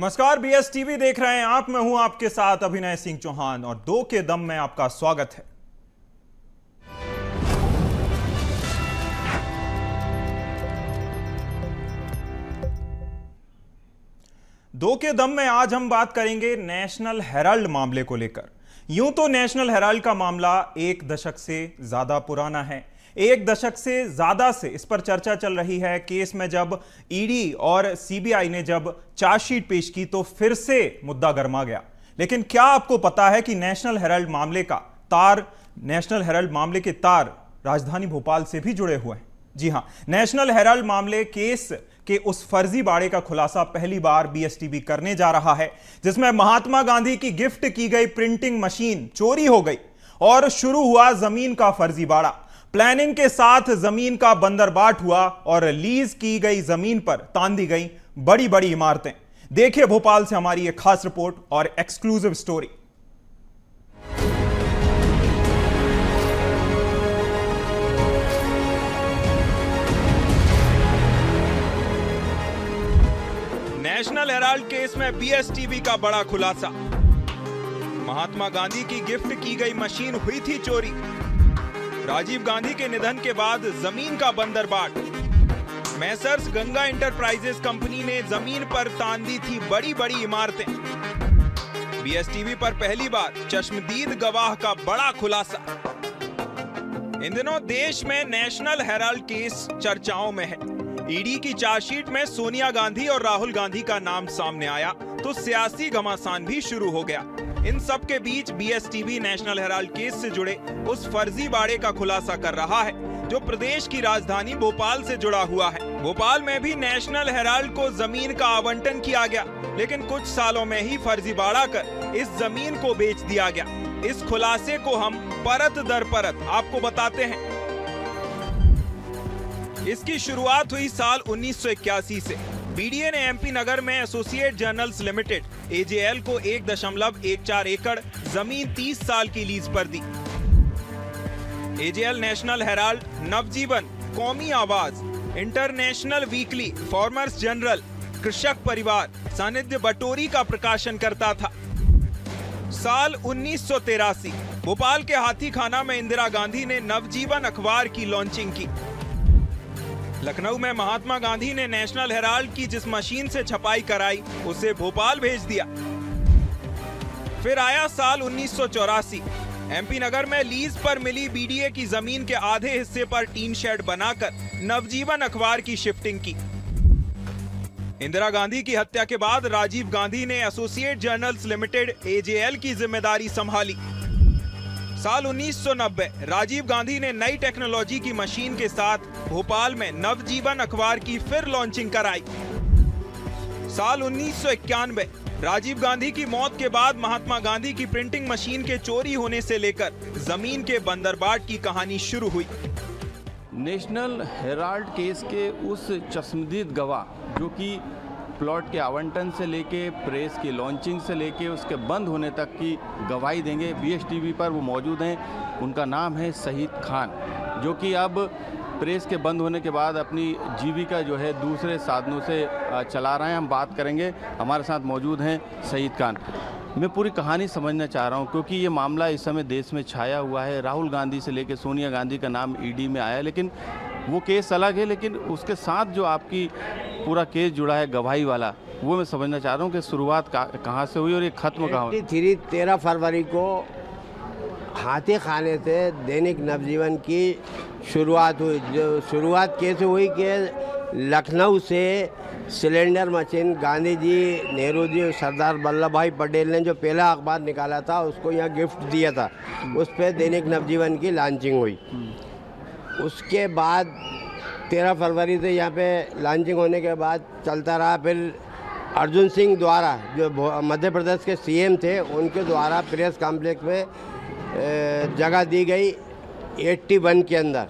नमस्कार, BS TV देख रहे हैं आप। मैं हूं आपके साथ अभिनय सिंह चौहान और दो के दम में आपका स्वागत है। दो के दम में आज हम बात करेंगे नेशनल हेराल्ड मामले को लेकर। यूं तो नेशनल हेराल्ड का मामला एक दशक से ज्यादा पुराना है। एक दशक से ज्यादा से इस पर चर्चा चल रही है। केस में जब ईडी और सीबीआई ने जब चार्जशीट पेश की तो फिर से मुद्दा गर्मा गया। लेकिन क्या आपको पता है कि नेशनल हेराल्ड मामले के तार राजधानी भोपाल से भी जुड़े हुए हैं? जी हां, नेशनल हेराल्ड मामले केस के उस फर्जी बाड़े का खुलासा पहली बार बीएसटीवी करने जा रहा है, जिसमें महात्मा गांधी की गिफ्ट की गई प्रिंटिंग मशीन चोरी हो गई और शुरू हुआ जमीन का फर्जी बाड़ा। प्लानिंग के साथ जमीन का बंदरबाट हुआ और लीज की गई जमीन पर तान दी गई बड़ी बड़ी इमारतें। देखिए भोपाल से हमारी एक खास रिपोर्ट और exclusive story. National Herald case में बीएसटीवी का बड़ा खुलासा। महात्मा गांधी की गिफ्ट की गई मशीन हुई थी चोरी। राजीव गांधी के निधन के बाद जमीन का बंदरबाट। मैसर्स गंगा इंटरप्राइजेस कंपनी ने जमीन पर तान दी थी बड़ी बड़ी इमारतें। बीएसटीवी पर पहली बार चश्मदीद गवाह का बड़ा खुलासा। इन दिनों देश में नेशनल हेराल्ड केस चर्चाओं में है। ईडी की चार्जशीट में सोनिया गांधी और राहुल गांधी का नाम सामने आया तो सियासी घमासान भी शुरू हो गया। इन सब के बीच बीएसटीवी नेशनल हेराल्ड केस से जुड़े उस फर्जी बाड़े का खुलासा कर रहा है जो प्रदेश की राजधानी भोपाल से जुड़ा हुआ है। भोपाल में भी नेशनल हेराल्ड को जमीन का आवंटन किया गया, लेकिन कुछ सालों में ही फर्जी बाड़ा कर इस जमीन को बेच दिया गया। इस खुलासे को हम परत दर परत आपको बताते हैं। इसकी शुरुआत हुई साल 1981 से। बीडीए ने एमपी नगर में एसोसिएट जर्नल्स लिमिटेड एजेएल को 1.14 एकड़ जमीन 30 साल की लीज पर दी। एजेएल नेशनल हेराल्ड, नवजीवन, कौमी आवाज, इंटरनेशनल वीकली, फार्मर्स जनरल, कृषक परिवार, सानिध्य बटोरी का प्रकाशन करता था। साल 1983 भोपाल के हाथीखाना में इंदिरा गांधी ने नवजीवन अखबार की लॉन्चिंग की। लखनऊ में महात्मा गांधी ने नेशनल हेराल्ड की जिस मशीन से छपाई कराई उसे भोपाल भेज दिया। फिर आया साल 1984। एमपी नगर में लीज पर मिली बीडीए की जमीन के आधे हिस्से पर टीन शेड बनाकर नवजीवन अखबार की शिफ्टिंग की। इंदिरा गांधी की हत्या के बाद राजीव गांधी ने एसोसिएट जर्नल्स लिमिटेड एजेएल की जिम्मेदारी संभाली। साल 1990 राजीव गांधी ने नई टेक्नोलॉजी की मशीन के साथ भोपाल में नवजीवन अखबार की फिर लॉन्चिंग कराई। साल 1991 राजीव गांधी की मौत के बाद महात्मा गांधी की प्रिंटिंग मशीन के चोरी होने से लेकर जमीन के बंदरबाट की कहानी शुरू हुई। नेशनल हेराल्ड केस के उस चश्मदीद गवाह जो कि प्लॉट के आवंटन से लेके प्रेस की लॉन्चिंग से लेके उसके बंद होने तक की गवाही देंगे, बीएसटीवी पर वो मौजूद हैं। उनका नाम है शहीद खान, जो कि अब प्रेस के बंद होने के बाद अपनी जीविका जो है दूसरे साधनों से चला रहे हैं। हम बात करेंगे, हमारे साथ मौजूद हैं शहीद खान। मैं पूरी कहानी समझना चाह रहा हूं क्योंकि ये मामला इस समय देश में छाया हुआ है। राहुल गांधी से लेकर सोनिया गांधी का नाम ईडी में आया, लेकिन वो केस अलग है। लेकिन उसके साथ जो आपकी पूरा केस जुड़ा है गवाही वाला, वो मैं समझना चाह रहा हूँ कि शुरुआत कहाँ से हुई और ये खत्म कहाँ हुई। 13 फरवरी को हाथी खाने से दैनिक नवजीवन की शुरुआत हुई। जो शुरुआत कैसे हुई कि लखनऊ से सिलेंडर मशीन गांधी जी, नेहरू जी, सरदार वल्लभ भाई पटेल ने जो पहला अखबार निकाला था उसको यहाँ गिफ्ट दिया था। उस पर दैनिक नवजीवन की लॉन्चिंग हुई। उसके बाद 13 फरवरी से यहाँ पे लॉन्चिंग होने के बाद चलता रहा। फिर अर्जुन सिंह द्वारा, जो मध्य प्रदेश के सीएम थे, उनके द्वारा प्रेस कॉम्प्लेक्स में जगह दी गई 81 के अंदर।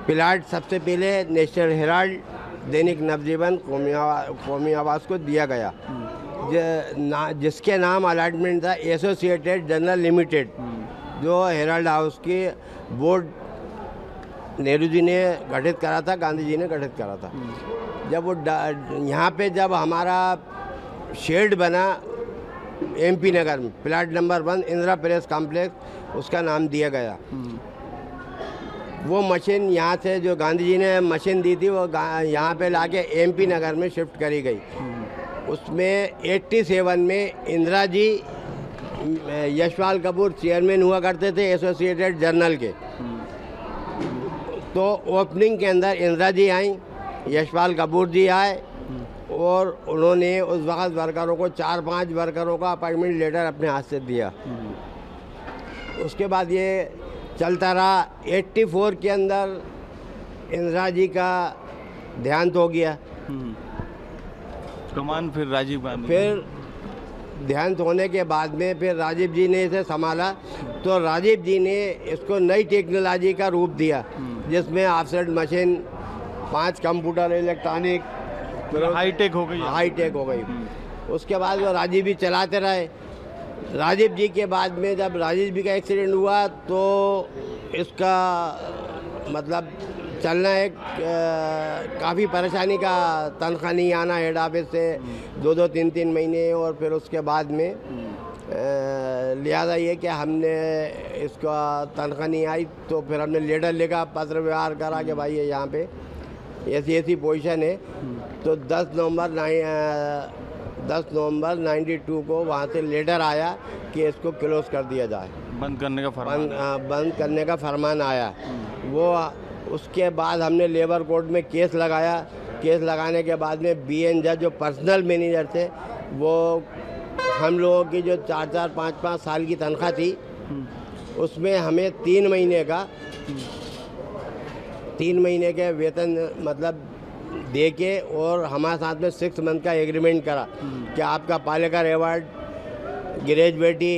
प्लाट सबसे पहले नेशनल हेराल्ड, दैनिक नवजीवन, कौमी आवाज़ को दिया गया, जिसके नाम अलॉटमेंट था एसोसिएटेड जर्नल लिमिटेड, जो हेराल्ड हाउस की बोर्ड नेहरू जी ने गठित करा था, गांधी जी ने गठित करा था। जब वो यहाँ पे जब हमारा शेड बना एमपी नगर में, plot number 1 Indira press complex उसका नाम दिया गया। वो मशीन यहाँ से जो गांधी जी ने मशीन दी थी वो यहाँ पे लाके एमपी नगर में शिफ्ट करी गई। उसमें 87 में इंदिरा जी, यशपाल कपूर चेयरमैन हुआ करते थे एसोसिएटेड जर्नल के। तो ओपनिंग के अंदर इंदिरा जी आई, यशपाल कपूर जी आए और उन्होंने उस वक्त वर्करों को 4-5 वर्करों का अपॉइंटमेंट लेटर अपने हाथ से दिया। उसके बाद ये चलता रहा। 84 के अंदर इंदिरा जी का देहांत हो गया। कमान फिर राजीव गांधी, फिर देहांत होने के बाद में फिर राजीव जी ने इसे संभाला। तो राजीव जी ने इसको नई टेक्नोलॉजी का रूप दिया, जिसमें offset machine, 5 computer electronic, hi-tech हो गई। हाईटेक हो गई। उसके बाद वो राजीव जी चलाते रहे। राजीव जी के बाद में जब राजीव जी का एक्सीडेंट हुआ तो इसका मतलब चलना एक काफ़ी परेशानी का, तनख्वाह नहीं आना हेड ऑफिस से 2-2, 3-3 महीने। और फिर उसके बाद में लिहाजा ये कि हमने इसका तनख्वाह नहीं आई तो फिर हमने लेटर लिखा, पत्र व्यवहार करा कि भाई ये यहाँ पे ऐसी पोजीशन है। तो 10 नवंबर 92 को वहाँ से लेटर आया कि इसको क्लोज कर दिया जाए, बंद करने का फरमान। बंद करने का फरमान आया। वो उसके बाद हमने लेबर कोर्ट में केस लगाया। केस लगाने के बाद में BN जज जो पर्सनल मैनेजर थे, वो हम लोगों की जो 4-4, 5-5 साल की तनख्वाह थी उसमें हमें 3 महीने के वेतन मतलब दे के और हमारे साथ में 6 मंथ का एग्रीमेंट करा कि आपका Palekar award, gratuity,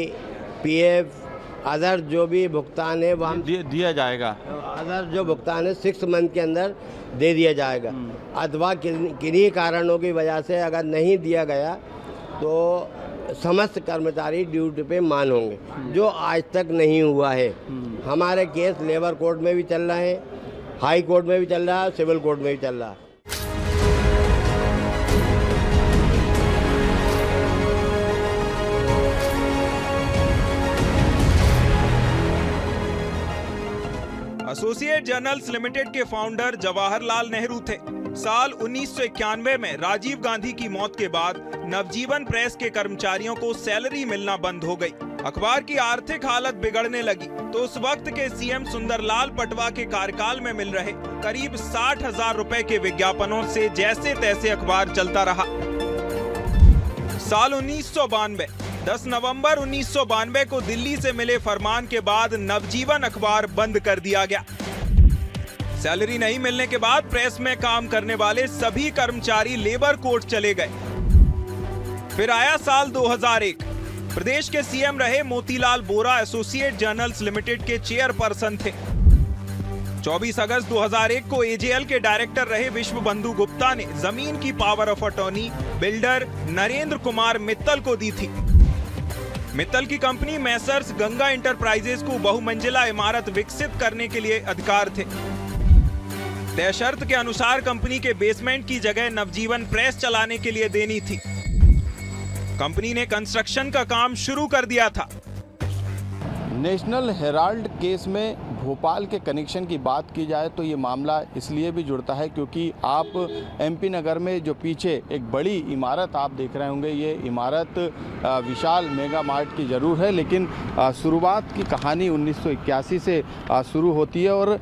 PF, other जो भी भुगतान है वो हम दिया जाएगा। अदर जो भुगतान है 6 मंथ के अंदर दे दिया जाएगा। अथवा किन्हीं कारणों की वजह से अगर नहीं दिया गया तो समस्त कर्मचारी ड्यूटी पे मान होंगे, जो आज तक नहीं हुआ है। हमारे केस लेबर कोर्ट में भी चल रहे हैं, हाई कोर्ट में भी चल रहा है, सिविल कोर्ट में भी चल रहा है। एसोसिएट जर्नल्स लिमिटेड के फाउंडर जवाहरलाल नेहरू थे। साल 1991 में राजीव गांधी की मौत के बाद नवजीवन प्रेस के कर्मचारियों को सैलरी मिलना बंद हो गई। अखबार की आर्थिक हालत बिगड़ने लगी तो उस वक्त के CM सुंदरलाल पटवा के कार्यकाल में मिल रहे करीब 60,000 रुपए के विज्ञापनों से जैसे तैसे अखबार चलता रहा। साल 1992 10 नवंबर 1992 को दिल्ली से मिले फरमान के बाद नवजीवन अखबार बंद कर दिया गया। सैलरी नहीं मिलने के बाद प्रेस में काम करने वाले सभी कर्मचारी लेबर कोर्ट चले गए। फिर आया साल 2001। प्रदेश के CM रहे मोतीलाल बोरा एसोसिएट जर्नल्स लिमिटेड के चेयरपर्सन थे। 24 अगस्त 2001 को AJL के डायरेक्टर रहे विश्व बंधु गुप्ता ने जमीन की power of attorney builder Narendra Kumar Mittal को दी थी। मित्तल की कंपनी मैसर्स गंगा इंटरप्राइजेज को बहुमंजिला इमारत विकसित करने के लिए अधिकार थे। तय शर्त के अनुसार कंपनी के बेसमेंट की जगह नवजीवन प्रेस चलाने के लिए देनी थी। कंपनी ने कंस्ट्रक्शन का काम शुरू कर दिया था। नेशनल हेराल्ड केस में भोपाल के कनेक्शन की बात की जाए तो ये मामला इसलिए भी जुड़ता है क्योंकि आप MP नगर में जो पीछे एक बड़ी इमारत आप देख रहे होंगे, ये इमारत विशाल मेगा मार्ट की ज़रूर है, लेकिन शुरुआत की कहानी 1981 से शुरू होती है। और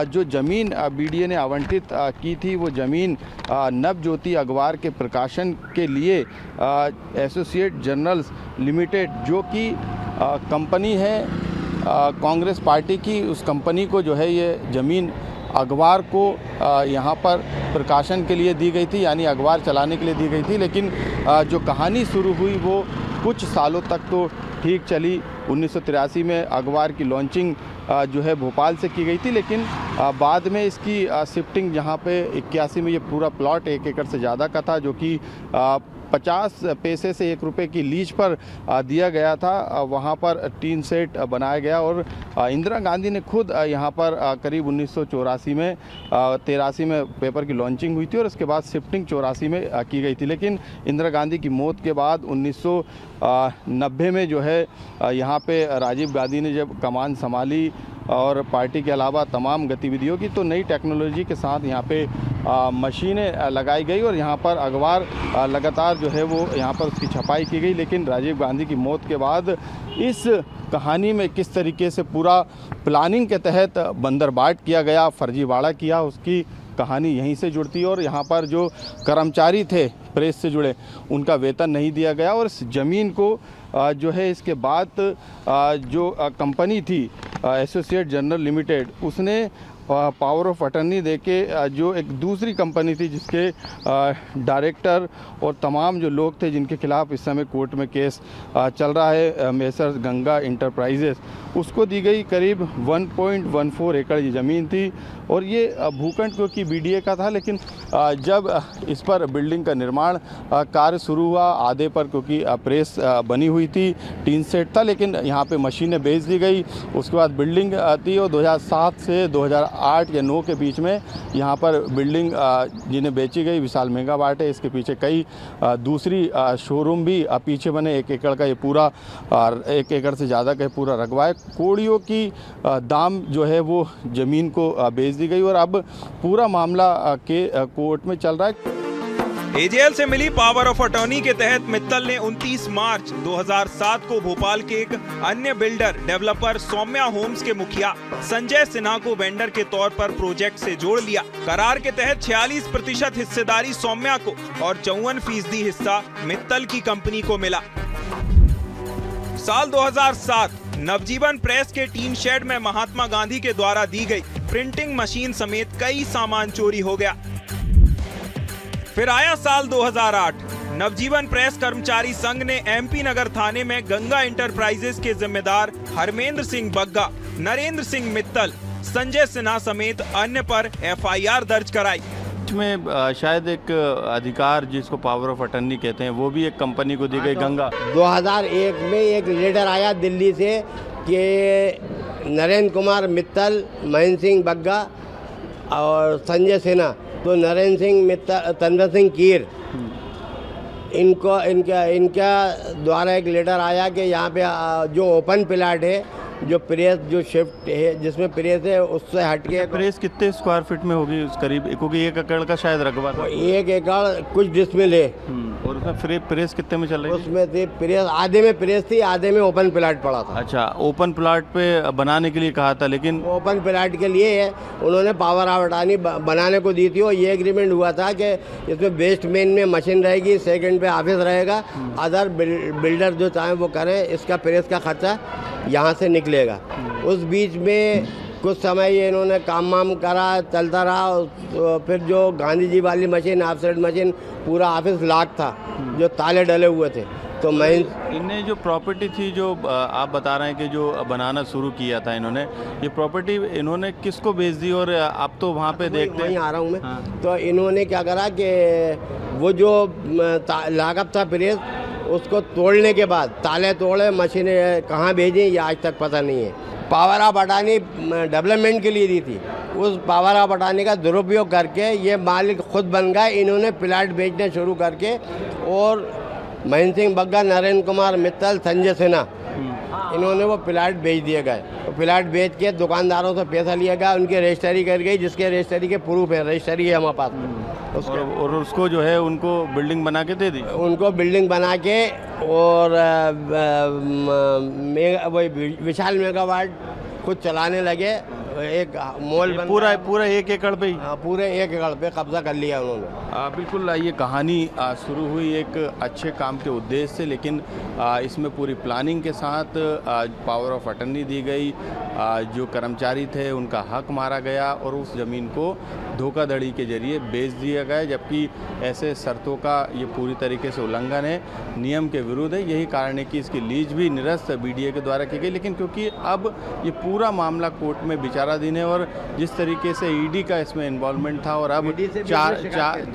जो ज़मीन BDA ने आवंटित की थी वो ज़मीन नवज्योति अखबार के प्रकाशन के लिए एसोसिएट जर्नल्स लिमिटेड जो कि कंपनी है कांग्रेस पार्टी की, उस कंपनी को जो है ये ज़मीन अखबार को यहाँ पर प्रकाशन के लिए दी गई थी, यानी अखबार चलाने के लिए दी गई थी। लेकिन जो कहानी शुरू हुई वो कुछ सालों तक तो ठीक चली। 1983 में अखबार की लॉन्चिंग जो है भोपाल से की गई थी, लेकिन बाद में इसकी शिफ्टिंग जहाँ पे 81 में ये पूरा प्लॉट 1 एकड़ से ज़्यादा का था, जो कि 50 पैसे से 1 रुपये की लीज पर दिया गया था, वहाँ पर टीन सेट बनाया गया। और इंदिरा गांधी ने खुद यहाँ पर करीब 1984 में 83 में पेपर की लॉन्चिंग हुई थी और उसके बाद शिफ्टिंग 84 में की गई थी। लेकिन इंदिरा गांधी की मौत के बाद 1990 में जो है यहाँ पे राजीव गांधी ने जब कमान संभाली और पार्टी के अलावा तमाम गतिविधियों की, तो नई टेक्नोलॉजी के साथ यहाँ पे मशीनें लगाई गई और यहाँ पर अखबार लगातार जो है वो यहाँ पर उसकी छपाई की गई। लेकिन राजीव गांधी की मौत के बाद इस कहानी में किस तरीके से पूरा प्लानिंग के तहत बंदरबाट किया गया, फर्जीवाड़ा किया, उसकी कहानी यहीं से जुड़ती है। और यहाँ पर जो कर्मचारी थे प्रेस से जुड़े, उनका वेतन नहीं दिया गया और इस ज़मीन को जो है इसके बाद जो कंपनी थी एसोसिएट जनरल लिमिटेड, उसने पावर ऑफ अटर्नी देके जो एक दूसरी कंपनी थी जिसके डायरेक्टर और तमाम जो लोग थे जिनके खिलाफ इस समय कोर्ट में केस चल रहा है, मेसर्स गंगा इंटरप्राइजेस, उसको दी गई करीब 1.14 एकड़ ये ज़मीन थी। और ये भूखंड क्योंकि बीडीए का था, लेकिन जब इस पर बिल्डिंग का निर्माण कार्य शुरू हुआ, आधे पर क्योंकि प्रेस बनी हुई थी, टीन सेट था, लेकिन यहाँ पे मशीनें बेच दी गई। उसके बाद बिल्डिंग थी और 2007 से 2008 या 9 के बीच में यहाँ पर बिल्डिंग जिन्हें बेची गई, विशाल मेगावाट है, इसके पीछे कई दूसरी शोरूम भी पीछे बने। 1 एकड़ का ये पूरा 1 एकड़ से ज़्यादा का पूरा रकबा है। कोड़ियों की दाम जो है वो ज़मीन को बेच दी गई और अब पूरा मामला के कोर्ट में चल रहा है। एजेएल से मिली पावर ऑफ अटॉर्नी के तहत मित्तल ने 29 मार्च 2007 को भोपाल के एक अन्य बिल्डर डेवलपर सौम्या होम्स के मुखिया संजय सिन्हा को वेंडर के तौर पर प्रोजेक्ट से जोड़ लिया। करार के तहत 46% हिस्सेदारी सौम्या को और 54% हिस्सा मित्तल की कंपनी को मिला। साल 2007 नवजीवन प्रेस के टीन शेड में महात्मा गांधी के द्वारा दी गई प्रिंटिंग मशीन समेत कई सामान चोरी हो गया। फिर आया साल 2008, नवजीवन प्रेस कर्मचारी संघ ने एमपी नगर थाने में गंगा इंटरप्राइजेस के जिम्मेदार हरमेंद्र सिंह बग्गा, नरेंद्र सिंह मित्तल, संजय सिन्हा समेत अन्य पर एफआईआर दर्ज कराई। में शायद एक अधिकार जिसको पावर ऑफ अटर्नी कहते हैं वो भी एक कंपनी को दी गई गंगा। 2001 में एक लेटर आया दिल्ली से कि नरेंद्र कुमार मित्तल, महेंद्र सिंह बग्गा और संजय सिन्हा, तो नरेंद्र सिंह मित्तल, तन्वर सिंह कीर, इनका द्वारा एक लेटर आया कि यहाँ पे जो ओपन प्लाट है, जो प्रेस जो शिफ्ट है जिसमें प्रेस है उससे हटके प्रेस कितने स्क्वायर फीट में होगी करीब? क्योंकि 1 एकड़ का शायद रकबा था। 1 एकड़ कुछ डिसमिल है। और उसमें प्रेस कितने में चल रही थी? उसमें थी प्रेस, आधे में प्रेस थी, आधे में ओपन प्लाट पड़ा था। अच्छा, ओपन प्लाट पे बनाने के लिए कहा था, लेकिन ओपन प्लाट के लिए है उन्होंने पावर ऑफ अटॉर्नी बनाने को दी थी और ये एग्रीमेंट हुआ था कि इसमें वेस्ट मेन में मशीन रहेगी, सेकंड पे ऑफिस रहेगा, अदर बिल्डर जो चाहे वो करें, इसका प्रेस का खर्चा यहाँ से निकलेगा। उस बीच में कुछ समय ये इन्होंने काम वाम करा, चलता रहा। फिर जो गांधी जी वाली मशीन, ऑफसेट मशीन, पूरा ऑफिस लॉक था, जो ताले डले हुए थे। तो मैं इन्हें जो प्रॉपर्टी थी जो आप बता रहे हैं कि जो बनाना शुरू किया था इन्होंने, ये प्रॉपर्टी इन्होंने किसको बेच दी? और आप तो वहाँ पे देखते वहीं आ रहा हूँ मैं। हाँ। तो इन्होंने क्या करा कि वो जो लागत था प्रेस, उसको तोड़ने के बाद ताले तोड़े, मशीनें कहाँ भेजी ये आज तक पता नहीं है। पावर ऑफ अटॉर्नी डेवलपमेंट के लिए दी थी, उस पावर ऑफ अटॉर्नी का दुरुपयोग करके ये मालिक खुद बन गए। इन्होंने प्लाट बेचने शुरू करके और महेंद्र सिंह बग्गा, नरेंद्र कुमार मित्तल, संजय सिन्हा, इन्होंने वो प्लाट बेच दिए गए। तो प्लाट बेच के दुकानदारों से पैसा लिया गया, उनकी रजिस्ट्री कर गई, जिसके रजिस्ट्री के प्रूफ है, रजिस्ट्री है हमारे पास। और उसको जो है उनको बिल्डिंग बना के दे दी, उनको बिल्डिंग बना के और विशाल मेगावाट खुद चलाने लगे। एक मॉल पूरा 1 एकड़ पे ही, पूरे 1 एकड़ पे कब्जा कर लिया उन्होंने। बिल्कुल, ये कहानी शुरू हुई एक अच्छे काम के उद्देश्य से, लेकिन इसमें पूरी प्लानिंग के साथ पावर ऑफ अटर्नी दी गई, जो कर्मचारी थे उनका हक मारा गया और उस ज़मीन को धोखाधड़ी के जरिए बेच दिया गया, जबकि ऐसे शर्तों का ये पूरी तरीके से उल्लंघन है, नियम के विरुद्ध है। यही कारण है कि इसकी लीज भी निरस्त बीडीए के द्वारा की गई। लेकिन क्योंकि अब ये पूरा मामला कोर्ट में विचाराधीन है और जिस तरीके से ईडी का इसमें इन्वॉल्वमेंट था और अब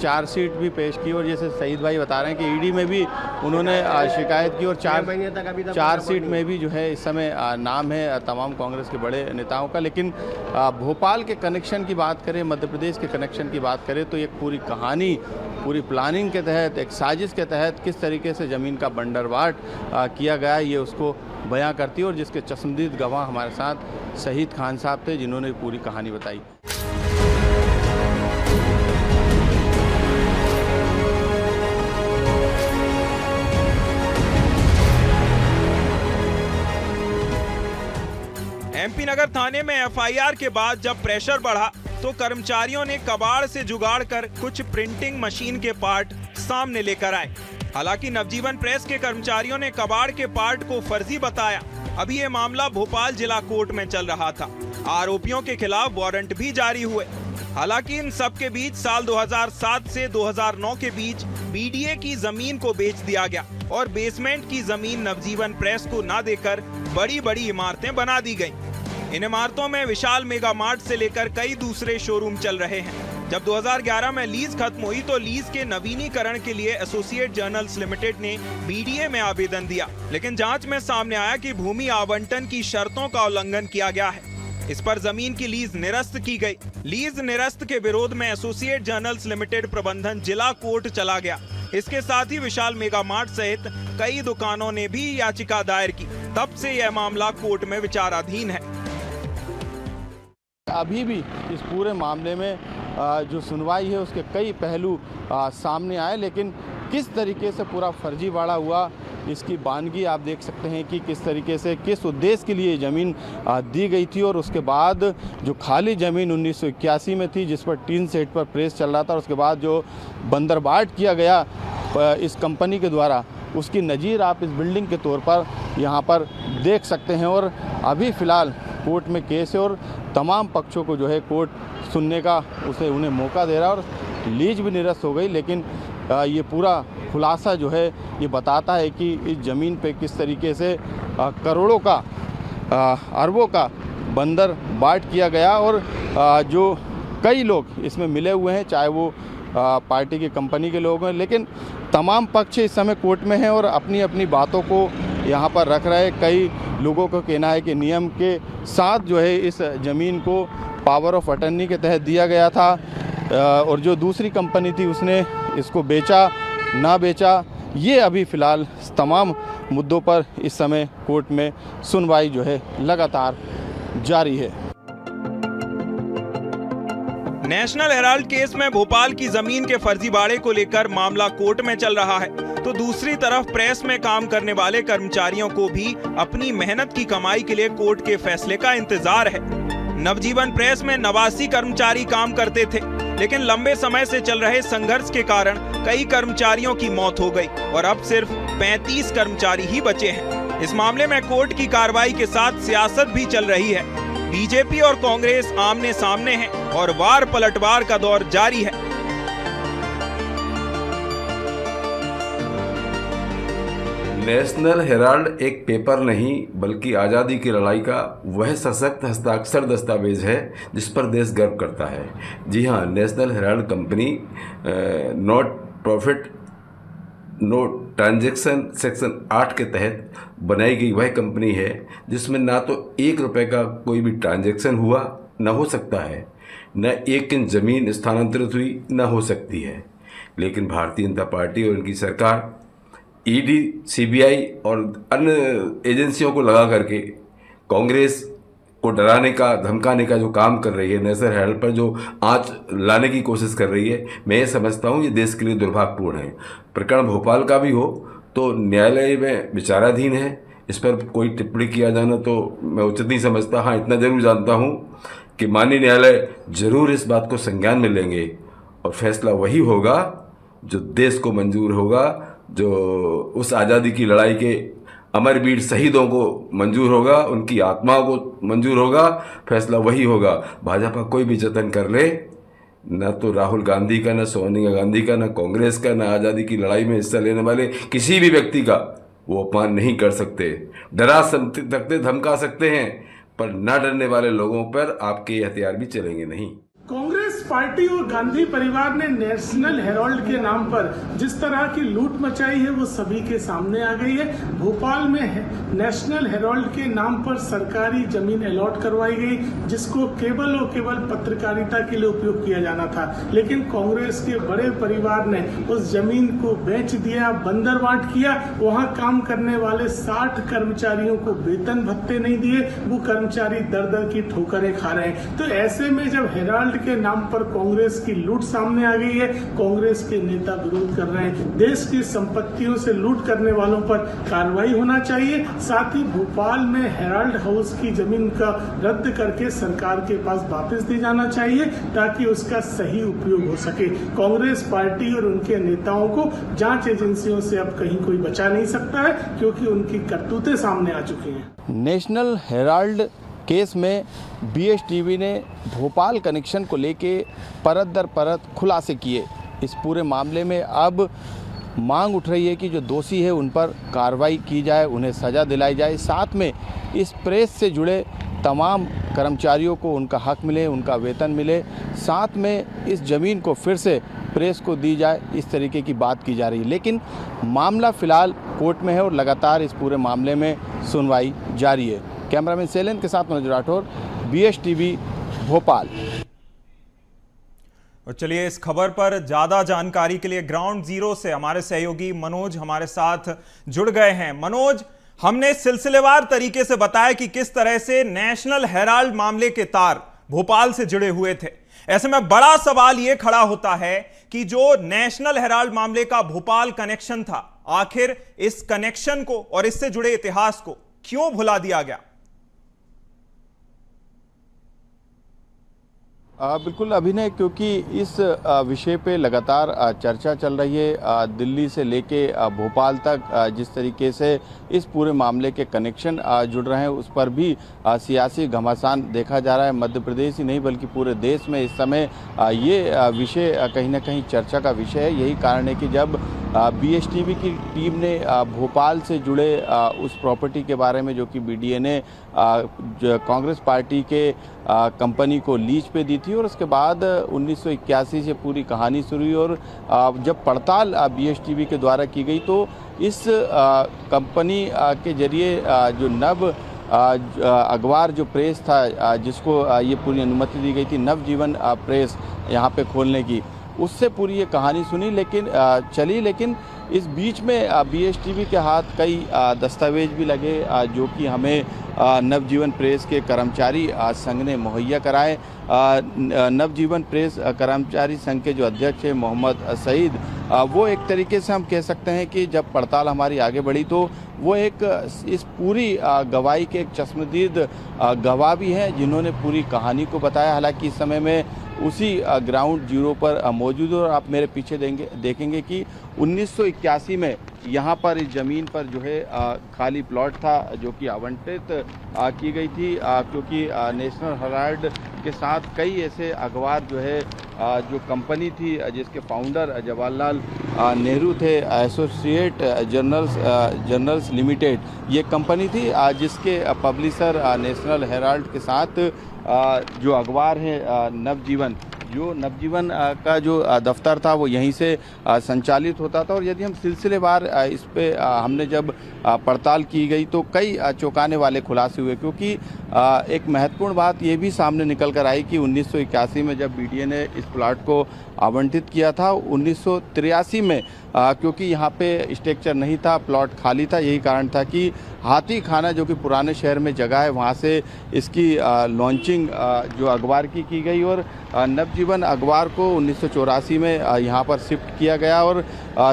चार्जशीट भी पेश की और जैसे शहीद भाई बता रहे हैं कि ईडी में भी उन्होंने शिकायत की और चार्जशीट में भी जो है इस समय नाम है तमाम कांग्रेस के बड़े नेताओं का। लेकिन भोपाल के कनेक्शन की बात करें, मध्य प्रदेश के कनेक्शन की बात करें तो एक पूरी कहानी, पूरी प्लानिंग के तहत, एक साजिश के तहत किस तरीके से ज़मीन का बंटवारा किया गया ये उसको बयां करती है और जिसके चश्मदीद गवाह हमारे साथ शहीद खान साहब थे जिन्होंने पूरी कहानी बताई। एमपी नगर थाने में एफआईआर के बाद जब प्रेशर बढ़ा तो कर्मचारियों ने कबाड़ से जुगाड़ कर कुछ प्रिंटिंग मशीन के पार्ट सामने लेकर आए। हालांकि नवजीवन प्रेस के कर्मचारियों ने कबाड़ के पार्ट को फर्जी बताया। अभी ये मामला भोपाल जिला कोर्ट में चल रहा था। आरोपियों के खिलाफ वारंट भी जारी हुए। हालांकि इन सब के बीच साल 2007 से 2009 के बीच बीडीए की जमीन को बेच दिया गया और बेसमेंट की जमीन नवजीवन प्रेस को न देकर बड़ी बड़ी इमारतें बना दी गईं। इन इमारतों में विशाल मेगा मार्ट से लेकर कई दूसरे शोरूम चल रहे हैं। जब 2011 में लीज खत्म हुई तो लीज के नवीनीकरण के लिए एसोसिएट जर्नल्स लिमिटेड ने बीडीए में आवेदन दिया, लेकिन जांच में सामने आया कि भूमि आवंटन की शर्तों का उल्लंघन किया गया है। इस पर जमीन की लीज निरस्त की गई। लीज निरस्त के विरोध में एसोसिएट जर्नल्स लिमिटेड प्रबंधन जिला कोर्ट चला गया। इसके साथ ही विशाल मेगा मार्ट सहित कई दुकानों ने भी याचिका दायर की। तब से यह मामला कोर्ट में विचाराधीन है। अभी भी इस पूरे मामले में जो सुनवाई है उसके कई पहलू सामने आए, लेकिन किस तरीके से पूरा फर्जीवाड़ा हुआ इसकी बानगी आप देख सकते हैं कि किस तरीके से, किस उद्देश्य के लिए ज़मीन दी गई थी। और उसके बाद जो खाली ज़मीन 1981 में थी जिस पर टीन सेट पर प्रेस चल रहा था, उसके बाद जो बंदरबाट किया गया इस कंपनी के द्वारा, उसकी नज़ीर आप इस बिल्डिंग के तौर पर यहाँ पर देख सकते हैं। और अभी फ़िलहाल कोर्ट में केस है और तमाम पक्षों को जो है कोर्ट सुनने का उन्हें मौका दे रहा है और लीज भी निरस्त हो गई। लेकिन ये पूरा खुलासा जो है ये बताता है कि इस ज़मीन पे किस तरीके से करोड़ों का, अरबों का बंदर बाट किया गया और जो कई लोग इसमें मिले हुए हैं, चाहे वो पार्टी की कंपनी के लोग हैं, लेकिन तमाम पक्ष इस समय कोर्ट में हैं और अपनी अपनी बातों को यहाँ पर रख रहे हैं। कई लोगों का कहना है कि नियम के साथ जो है इस ज़मीन को पावर ऑफ अटर्नी के तहत दिया गया था और जो दूसरी कंपनी थी उसने इसको बेचा ना बेचा, ये अभी फ़िलहाल तमाम मुद्दों पर इस समय कोर्ट में सुनवाई जो है लगातार जारी है। नेशनल हेराल्ड केस में भोपाल की जमीन के फर्जीवाड़े को लेकर मामला कोर्ट में चल रहा है, तो दूसरी तरफ प्रेस में काम करने वाले कर्मचारियों को भी अपनी मेहनत की कमाई के लिए कोर्ट के फैसले का इंतजार है। नवजीवन प्रेस में 89 कर्मचारी काम करते थे, लेकिन लंबे समय से चल रहे संघर्ष के कारण कई कर्मचारियों की मौत हो गई और अब सिर्फ 35 कर्मचारी ही बचे हैं। इस मामले में कोर्ट की कार्रवाई के साथ सियासत भी चल रही है। बीजेपी और कांग्रेस आमने सामने हैं और वार पलटवार का दौर जारी है। नेशनल हेराल्ड एक पेपर नहीं बल्कि आज़ादी की लड़ाई का वह सशक्त हस्ताक्षर दस्तावेज है जिस पर देश गर्व करता है। जी हाँ, National Herald company not profit no transaction section 8 के तहत बनाई गई वह कंपनी है जिसमें ना तो 1 रुपये का कोई भी ट्रांजैक्शन हुआ, न हो सकता है, न 1 इंच ज़मीन स्थानांतरित हुई, न हो सकती है। लेकिन भारतीय जनता पार्टी और इनकी सरकार ईडी, सीबीआई और अन्य एजेंसियों को लगा करके कांग्रेस को डराने का, धमकाने का जो काम कर रही है, नेशनल हेराल्ड पर जो आंच लाने की कोशिश कर रही है, मैं ये समझता हूँ ये देश के लिए दुर्भाग्यपूर्ण है। प्रकरण भोपाल का भी हो तो न्यायालय में विचाराधीन है, इस पर कोई टिप्पणी किया जाना तो मैं उचित नहीं समझता। हाँ, इतना जरूर जानता हूँ कि माननीय न्यायालय जरूर इस बात को संज्ञान में लेंगे और फैसला वही होगा जो देश को मंजूर होगा, जो उस आज़ादी की लड़ाई के अमरवीर शहीदों को मंजूर होगा, उनकी आत्माओं को मंजूर होगा। फैसला वही होगा। भाजपा कोई भी जतन कर ले, न तो राहुल गांधी का, न सोनिया गांधी का, न कांग्रेस का, न आज़ादी की लड़ाई में हिस्सा लेने वाले किसी भी व्यक्ति का वो अपमान नहीं कर सकते। डरा सकते, धमका सकते हैं, पर न डरने वाले लोगों पर आपके हथियार भी चलेंगे नहीं। कांग्रेस पार्टी और गांधी परिवार ने नेशनल हेराल्ड के नाम पर जिस तरह की लूट मचाई है वो सभी के सामने आ गई है। भोपाल में नेशनल हेराल्ड के नाम पर सरकारी जमीन अलॉट करवाई गई, जिसको केवल और केवल पत्रकारिता के लिए उपयोग किया जाना था, लेकिन कांग्रेस के बड़े परिवार ने उस जमीन को बेच दिया, बंदरबांट किया। वहां काम करने वाले 60 कर्मचारियों को वेतन भत्ते नहीं दिए, वो कर्मचारी दर दर की ठोकरें खा रहे हैं। तो ऐसे में जब हेराल्ड के नाम पर कांग्रेस की लूट सामने आ गई है, कांग्रेस के नेता विरोध कर रहे हैं। देश की संपत्तियों से लूट करने वालों पर कार्रवाई होना चाहिए। साथ ही भोपाल में हेराल्ड हाउस की जमीन का रद्द करके सरकार के पास वापस दी जाना चाहिए, ताकि उसका सही उपयोग हो सके। कांग्रेस पार्टी और उनके नेताओं को जांच एजेंसियों से अब कहीं कोई बचा नहीं सकता है, क्योंकि उनकी करतूतें सामने आ चुकी हैं। नेशनल हेराल्ड केस में BSTV ने भोपाल कनेक्शन को लेके परत दर परत खुलासे किए। इस पूरे मामले में अब मांग उठ रही है कि जो दोषी है उन पर कार्रवाई की जाए, उन्हें सज़ा दिलाई जाए। साथ में इस प्रेस से जुड़े तमाम कर्मचारियों को उनका हक मिले, उनका वेतन मिले। साथ में इस ज़मीन को फिर से प्रेस को दी जाए, इस तरीके की बात की जा रही है। लेकिन मामला फ़िलहाल कोर्ट में है और लगातार इस पूरे मामले में सुनवाई जारी है। कैमरामैन सेलन के साथ मनोज राठौर, BSTV भोपाल। और चलिए इस खबर पर ज्यादा जानकारी के लिए ग्राउंड जीरो से हमारे सहयोगी मनोज हमारे साथ जुड़ गए हैं। मनोज, हमने सिलसिलेवार तरीके से बताया कि किस तरह से नेशनल हेराल्ड मामले के तार भोपाल से जुड़े हुए थे। ऐसे में बड़ा सवाल यह खड़ा होता है कि जो नेशनल हेराल्ड मामले का भोपाल कनेक्शन था, आखिर इस कनेक्शन को और इससे जुड़े इतिहास को क्यों भुला दिया गया? बिल्कुल अभिनय, क्योंकि इस विषय पे लगातार चर्चा चल रही है। दिल्ली से लेके भोपाल तक जिस तरीके से इस पूरे मामले के कनेक्शन जुड़ रहे हैं, उस पर भी सियासी घमासान देखा जा रहा है। मध्य प्रदेश ही नहीं बल्कि पूरे देश में इस समय ये विषय कहीं ना कहीं चर्चा का विषय है। यही कारण है कि जब BSTV की टीम ने भोपाल से जुड़े उस प्रॉपर्टी के बारे में, जो कि BDA ने कांग्रेस पार्टी के कंपनी को लीज पे दी थी, और उसके बाद 1981 से पूरी कहानी शुरू हुई। और जब पड़ताल BSTV के द्वारा की गई तो इस कंपनी के जरिए जो नव अखबार जो प्रेस था, जिसको ये पूरी अनुमति दी गई थी, नवजीवन प्रेस यहाँ पे खोलने की, उससे पूरी ये कहानी सुनी लेकिन इस बीच में BSTV के हाथ कई दस्तावेज भी लगे, जो कि हमें नवजीवन प्रेस के कर्मचारी संघ ने मुहैया कराए। नवजीवन प्रेस कर्मचारी संघ के जो अध्यक्ष हैं मोहम्मद सईद, वो एक तरीके से हम कह सकते हैं कि जब पड़ताल हमारी आगे बढ़ी तो वो एक इस पूरी गवाही के एक चश्मदीद गवाह भी हैं, जिन्होंने पूरी कहानी को बताया। हालांकि इस समय में उसी ग्राउंड जीरो पर मौजूद हो, और आप मेरे पीछे देखेंगे कि 1981 में यहाँ पर इस ज़मीन पर जो है खाली प्लॉट था, जो कि आवंटित की गई थी, क्योंकि नेशनल हेराल्ड के साथ कई ऐसे अखबार जो है जो कंपनी थी जिसके फाउंडर जवाहरलाल नेहरू थे, एसोसिएट जर्नल्स लिमिटेड ये कंपनी थी, जिसके पब्लिशर नेशनल हेराल्ड के साथ जो अखबार है नवजीवन का जो दफ्तर था वो यहीं से संचालित होता था। और यदि हम सिलसिलेवार इस पे हमने जब पड़ताल की गई तो कई चौंकाने वाले खुलासे हुए, क्योंकि एक महत्वपूर्ण बात ये भी सामने निकल कर आई कि 1981 में जब BDA ने इस प्लाट को आवंटित किया था, 1983 में क्योंकि यहाँ पे स्ट्रक्चर नहीं था, प्लॉट खाली था, यही कारण था कि हाथी खाना जो कि पुराने शहर में जगह है, वहाँ से इसकी लॉन्चिंग जो अखबार की गई, और नवजीवन अखबार को 1984 में यहाँ पर शिफ्ट किया गया। और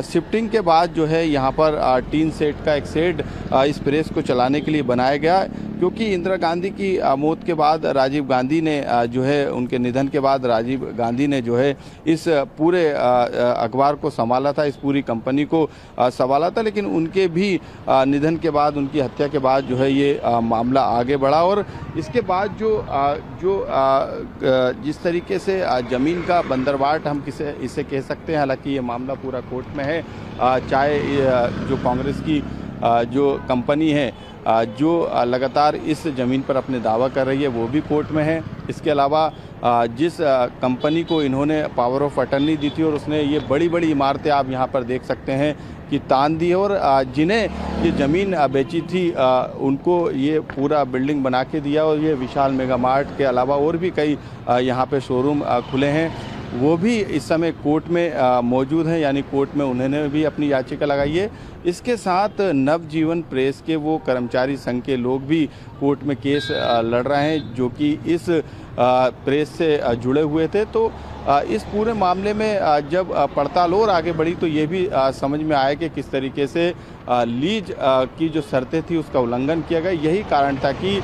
शिफ्टिंग के बाद जो है यहाँ पर टीन सेट का एक शेड इस प्रेस को चलाने के लिए बनाया गया, क्योंकि इंदिरा गांधी की मौत के बाद राजीव गांधी ने जो है, उनके निधन के बाद राजीव गांधी ने जो है इस पूरे अखबार को संभाला था, इस पूरी कंपनी को संभाला था। लेकिन उनके भी निधन के बाद, उनकी हत्या के बाद जो है ये मामला आगे बढ़ा, और इसके बाद जिस तरीके से ज़मीन का बंदरबाट हम इसे कह सकते हैं, हालांकि ये मामला पूरा कोर्ट में है, चाहे जो कांग्रेस की जो कंपनी है जो लगातार इस ज़मीन पर अपने दावा कर रही है वो भी कोर्ट में है। इसके अलावा जिस कंपनी को इन्होंने पावर ऑफ अटर्नी दी थी और उसने ये बड़ी बड़ी इमारतें आप यहाँ पर देख सकते हैं कि तान दी, और जिन्हें ये ज़मीन बेची थी उनको ये पूरा बिल्डिंग बना के दिया, और ये विशाल मेगा मार्ट के अलावा और भी कई यहाँ पे शोरूम खुले हैं, वो भी इस समय कोर्ट में मौजूद हैं, यानी कोर्ट में उन्होंने भी अपनी याचिका लगाई है। इसके साथ नवजीवन प्रेस के वो कर्मचारी संघ के लोग भी कोर्ट में केस लड़ रहे हैं जो कि इस प्रेस से जुड़े हुए थे। तो इस पूरे मामले में जब पड़ताल और आगे बढ़ी तो ये भी समझ में आया कि किस तरीके से लीज की जो शर्तें थी उसका उल्लंघन किया गया। यही कारण था कि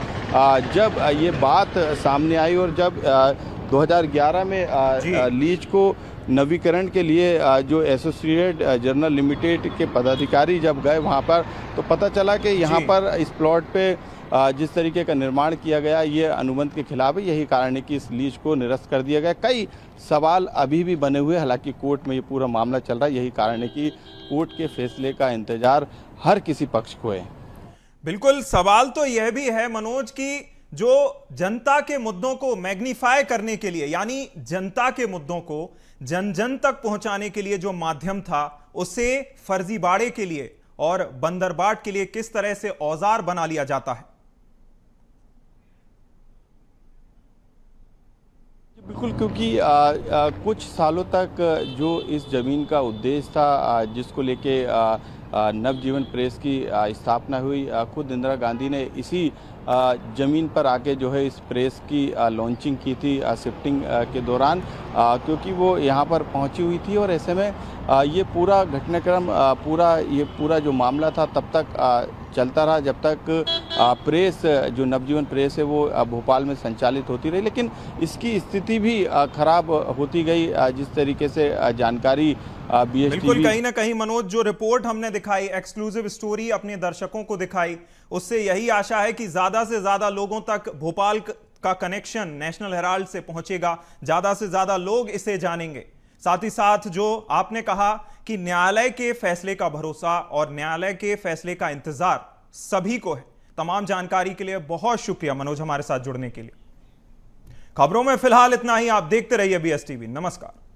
जब ये बात सामने आई और जब 2011 में लीज को नवीकरण के लिए जो एसोसिएटेड जर्नल लिमिटेड के पदाधिकारी जब गए वहाँ पर, तो पता चला कि यहाँ पर इस प्लॉट पे जिस तरीके का निर्माण किया गया ये अनुबंध के खिलाफ है। यही कारण है कि इस लीज को निरस्त कर दिया गया। कई सवाल अभी भी बने हुए, हालांकि कोर्ट में ये पूरा मामला चल रहा है। यही कारण है कि कोर्ट के फैसले का इंतजार हर किसी पक्ष को है। बिल्कुल, सवाल तो यह भी है मनोज कि जो जनता के मुद्दों को मैग्नीफाई करने के लिए, यानी जनता के मुद्दों को जन जन तक पहुंचाने के लिए जो माध्यम था, उसे फर्जीबाड़े के लिए और बंदरबाट के लिए किस तरह से औजार बना लिया जाता है। बिल्कुल, क्योंकि कुछ सालों तक जो इस ज़मीन का उद्देश्य था जिसको लेके नवजीवन प्रेस की स्थापना हुई, खुद इंदिरा गांधी ने इसी ज़मीन पर आके जो है इस प्रेस की लॉन्चिंग की थी शिफ्टिंग के दौरान, क्योंकि वो यहाँ पर पहुँची हुई थी। और ऐसे में ये पूरा घटनाक्रम पूरा जो मामला था तब तक चलता रहा जब तक प्रेस जो नवजीवन प्रेस है वो भोपाल में संचालित होती रही। लेकिन इसकी स्थिति भी खराब होती गई, जिस तरीके से जानकारी बिल्कुल, कहीं ना कहीं मनोज जो रिपोर्ट हमने दिखाई, एक्सक्लूसिव स्टोरी अपने दर्शकों को दिखाई, उससे यही आशा है कि ज्यादा से ज्यादा लोगों तक भोपाल का कनेक्शन नेशनल हेराल्ड से पहुंचेगा, ज्यादा से ज्यादा लोग इसे जानेंगे। साथ ही साथ जो आपने कहा कि न्यायालय के फैसले का भरोसा और न्यायालय के फैसले का इंतजार सभी को है। तमाम जानकारी के लिए बहुत शुक्रिया मनोज, हमारे साथ जुड़ने के लिए। खबरों में फिलहाल इतना ही। आप देखते रहिए BSTV। नमस्कार।